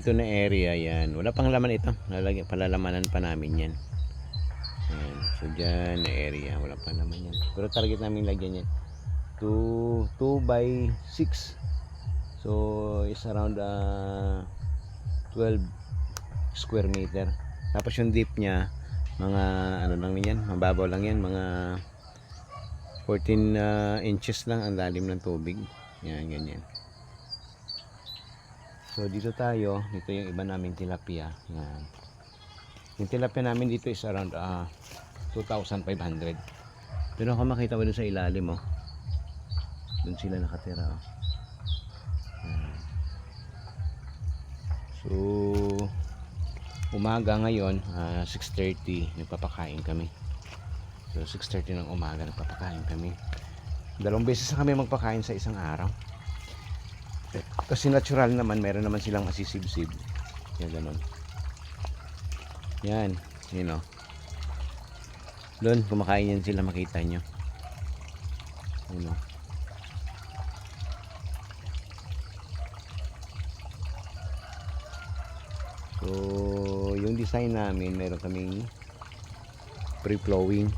Ito na area yan. Wala pang laman ito. Palalamanan pa namin yan. Ayan. So dyan na area. Wala pang laman yan. Pero target namin lagyan yan. 2 by 6. So is around 12 square meter. Tapos yung deep niya mga ano lang yan, mababaw lang yan, mga 14 inches lang ang lalim ng tubig. Yan, ganyan. So dito tayo, dito yung iba naming tilapia. Yan. Yung tilapia namin dito is around 2,500. Pero ako makita mo dun sa ilalim, oh. Dun sila nakatira, oh. Yan. So umaga ngayon 6:30 nagpapakain kami. So 6:30 ng umaga nagpapakain kami. 2 beses na kami magpakain sa isang araw. Kasi natural naman, meron naman silang masisibsib. Yan ganun. Yan, you know. Doon kumakain yan sila, makita nyo. You know. So yung design namin, meron kaming free flowing.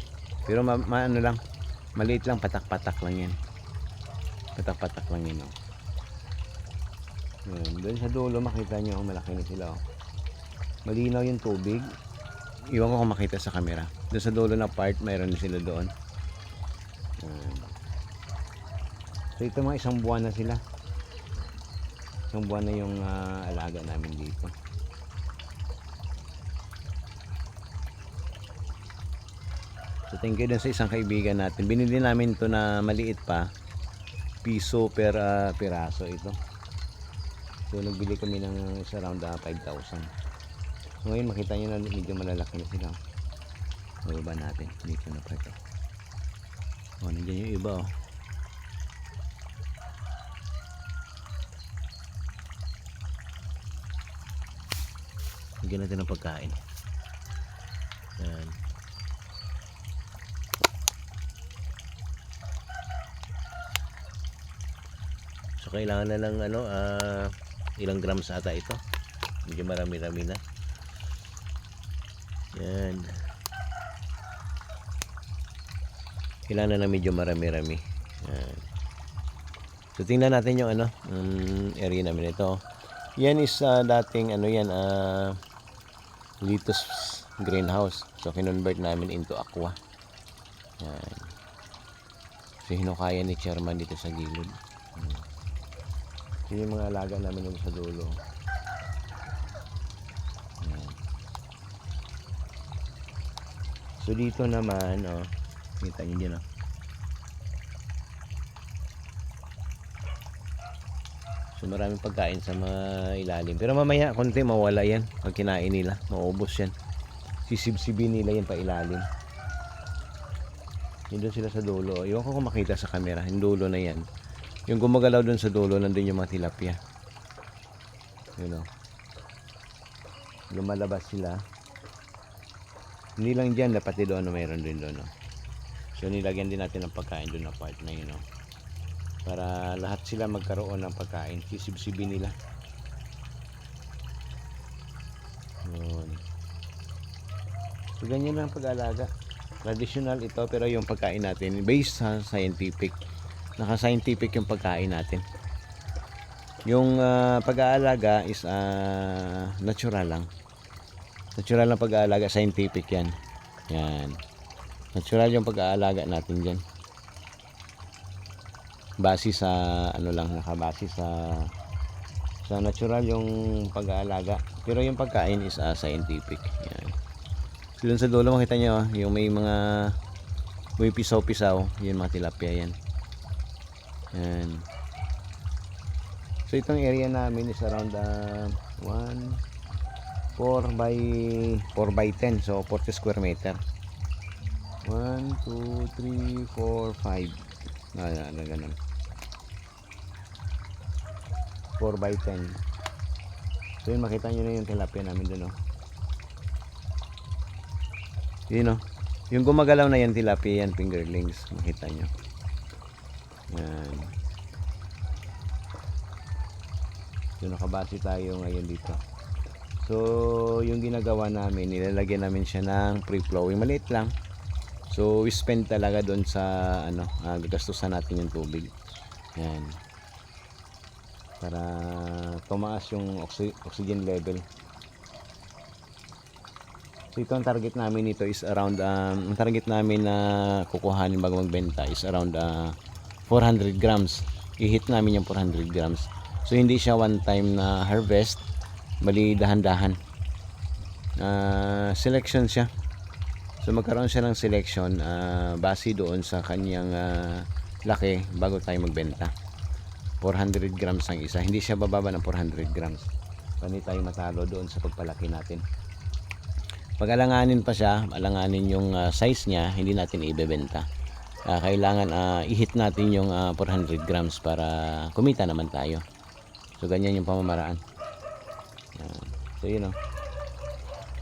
Pero ano lang, maliit lang, patak-patak lang yan. Patak-patak lang yan, oh. Yan. Doon sa dulo makita nyo, malaki na sila, oh. Malinaw yung tubig. Iwan ko kung makita sa camera. Doon sa dulo na part, mayroon na sila doon. Yan. So ito mga 1 buwan na sila. 1 buwan na yung alaga namin dito. So thank you din sa isang kaibigan natin. Binili namin ito na maliit pa. Piso per piraso ito. So nagbili kami ng around 5,000. So ngayon makita nyo na medyo malalaki na sila. Mababa natin. Dito na pa ito. O, nandiyan yung iba, oh. Lagyan natin ng pagkain. Yan. So kailangan na lang ilang grams ata ito. Medyo marami-rami na. Yan. Kailangan na medyo marami-rami. Yan. So tingnan natin yung area namin ito. Yan is dating lettuce greenhouse. So kinonvert namin into aqua. Yan. So hinukaya ni chairman dito sa gilid. Yun yung mga alaga namin dito sa dulo. Yan. So dito naman, oh, kita nyo dyan, oh. So maraming pagkain sa mga ilalim. Pero mamaya konti mawala yan. Pag kinain nila, maubos yan. Sisibsibin nila yan pa ilalim. Yun doon sila sa dulo. Iwan ko kung makita sa camera. Yung dulo na yan. Yung gumagalaw doon sa dulo, nandun yung mga tilapia. You know. Lumalabas sila. Hindi lang dyan, dapat doon mayroon din doon. No? So nilagyan din natin ng pagkain doon na part na yun. No? Para lahat sila magkaroon ng pagkain. Sisibsibin nila. Yun. So ganyan lang pag-alaga. Traditional ito, pero yung pagkain natin based sa scientific. Naka-scientific yung pagkain natin. Yung pag-aalaga is natural lang. Natural lang pag-aalaga, scientific yan. Yan. Natural yung pag-aalaga natin dyan. Base sa nakabase sa natural yung pag-aalaga. Pero yung pagkain is scientific. Yan. So dun sa dulo makita nyo, yung may mga pisaw-pisaw, yun mga tilapia yan. Yan. So itong area namin is around 4 by 10, so 40 square meter. 1, 2, 3, 4, 5. Ganun. 4 by 10. So yun, makita nyo na yung tilapia namin dun, oh. Yun, oh. Yung gumagalaw na yan tilapia yan, fingerlings, makita nyo. Yan. So nakabase tayo ngayon dito. So yung ginagawa namin, nilalagyan namin siya ng free-flowing, maliit lang. So we spend talaga doon sa ano, gagastusan natin yung tubig. Yan. Para tumaas yung oxygen level. So ito ang target namin nito is around ang target namin na kukuhanin bago magbenta is around 400 grams. I-hit namin yung 400 grams. So hindi siya one time na harvest, bali dahan-dahan. Selection siya. So magkaroon siya ng selection base doon sa kanyang laki bago tayo magbenta. 400 grams ang isa. Hindi siya bababa ng 400 grams. Pani tayo matalo doon sa pagpalaki natin. Pag alanganin pa siya, alanganin yung size niya, hindi natin ibebenta. Kailangan i-hit natin yung 400 grams para kumita naman tayo. So ganyan yung pamamaraan. So yun o.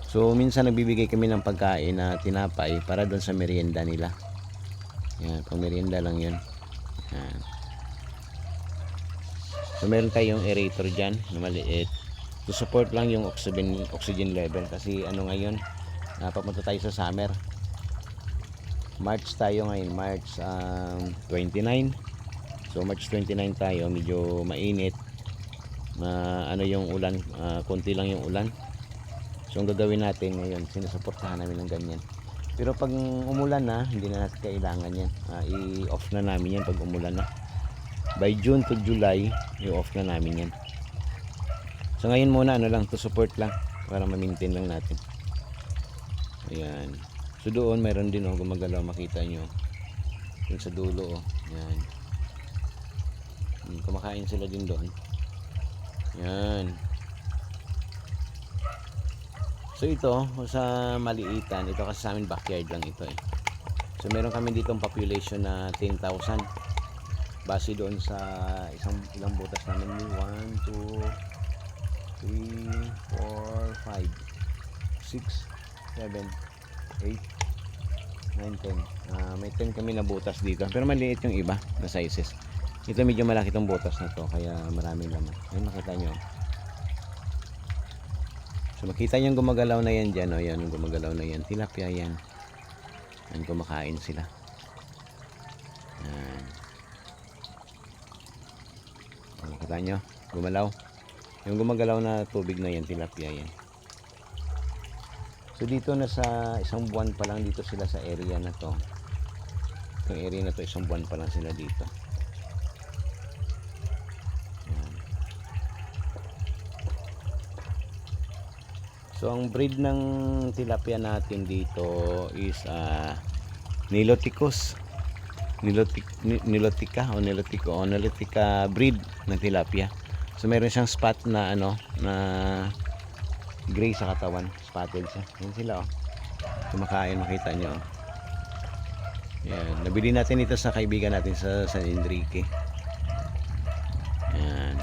So minsan nagbibigay kami ng pagkain na tinapay para doon sa merienda nila. Yan, pang merienda lang yun. Yan. So meron tayong aerator dyan na maliit. To support lang yung oxygen level kasi ano ngayon, papunta tayo sa summer. March tayo ngayon, March 29. So March 29 tayo, medyo mainit. Ano yung ulan, konti lang yung ulan. So ang gagawin natin ngayon, sinusuportahan namin ng ganyan. Pero pag umulan na, hindi na natin kailangan yan. I-off na namin yan pag umulan na. By June to July, i-off na namin yan. So ngayon muna ano lang, to support lang para ma-maintain lang natin. Ayan. So doon mayroon din gumagalaw, makita nyo. Yung sa dulo Ayan. Kumakain sila din doon. Ayan. So ito sa maliitan, ito kasi sa amin backyard lang ito eh. So meron kami ditong population na 10,000. Base doon sa ilang butas namin, 1, 2, 3, 4, 5, 6, 7, 8, 9, 10. May 10 kami na butas dito. Pero maliit yung iba na sizes. Ito medyo malaki itong butas na to. Kaya maraming laman. Ayun, makita nyo. So makita nyo yung gumagalaw na yan dyan. Yan yung gumagalaw na yan. Tilapia yan. Yan, kumakain sila. Yan. Makita nyo. Gumalaw. Yung gumagalaw na tubig na yan, tilapia yan. So dito na sa isang buwan pa lang dito sila sa area na to. Itong area na to, isang buwan pa lang sila dito. Yan. So ang breed ng tilapia natin dito is Niloticus. Nilotica breed ng tilapia. So meron siyang spot na na gray sa katawan, spotted siya. Yan sila kumakain, makita nyo. Yan, nabili natin ito sa kaibigan natin sa San Enrique. Yan.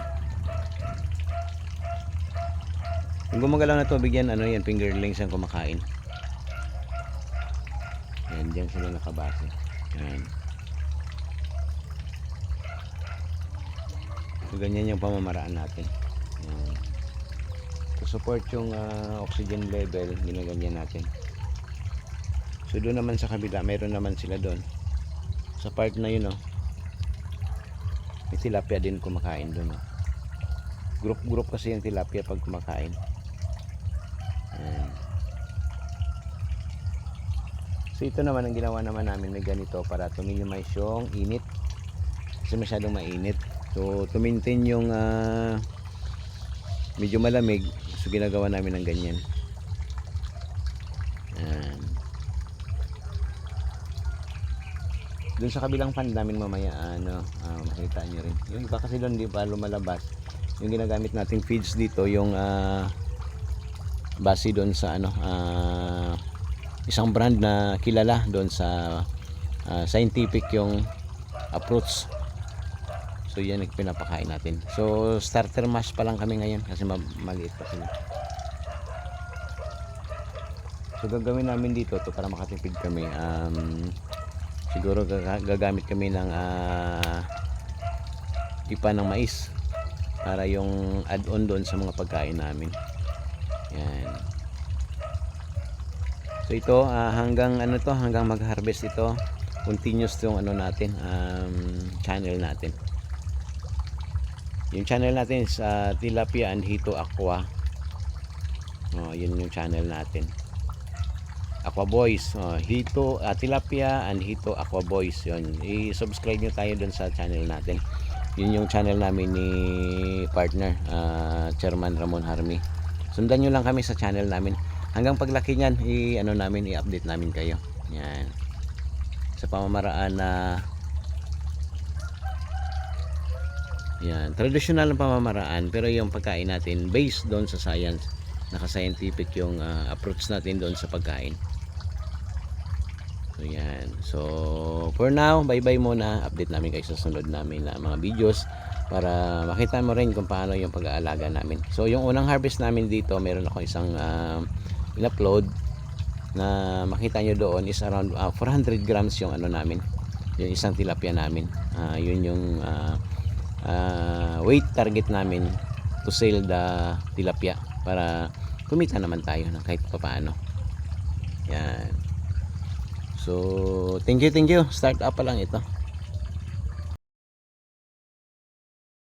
Yung gumagalaw na tubig yan, yan, fingerlings ang kumakain. Yan, dyan sila nakabase. Yan. So ganyan yung pamamaraan natin. Yan. To support yung oxygen level, ginaganyan natin. So doon naman sa kabila, mayroon naman sila doon. Sa part na yun may tilapia din kumakain doon. Group kasi yung tilapia pag kumakain. Yan. So ito naman ang ginawa naman namin, may ganito para to minimize yung init. Kasi masyadong mainit. So to maintain yung medyo malamig, so ginagawa namin ng ganyan. Yan. Doon sa kabilang pan namin mamaya makita nyo rin. Yung iba kasi doon di pa lumalabas. Yung ginagamit nating feeds dito, yung base doon sa isang brand na kilala doon sa scientific yung approach. So yan ang pinapakain natin. So starter mash pa lang kami ngayon kasi maliit pa sila. So gagawin namin dito to para makatipid kami. Siguro gagamit kami ng ipa ng mais para yung add-on doon sa mga pagkain namin. Yan. So ito hanggang ano to, hanggang mag-harvest ito, continuous yung ano natin, channel natin. Yung channel natin is Tilapia and Hito Aqua. Yun yung channel natin. Aqua Boys, Hito, Tilapia and Hito Aqua Boys. Yun, i-subscribe nyo tayo dun sa channel natin. Yun yung channel namin ni partner, Chairman Ramon Harmy. Sundan nyo lang kami sa channel namin. Hanggang paglaki niyan, i-update namin kayo. Yan. Sa pamamaraan na yan, traditional na pamamaraan, pero yung pagkain natin based doon sa science, naka-scientific yung approach natin doon sa pagkain. So yan. So for now, bye-bye muna. Update namin kayo sa sunod namin na mga videos para makita mo rin kung paano yung pag-aalaga namin. So yung unang harvest namin dito, meron ako isang in-upload na makita nyo doon is around 400 grams yung ano namin, yung isang tilapia namin. Yun yung weight target namin to sell the tilapia para kumita naman tayo ng kahit paano. Yan. So thank you. Start up pa lang ito.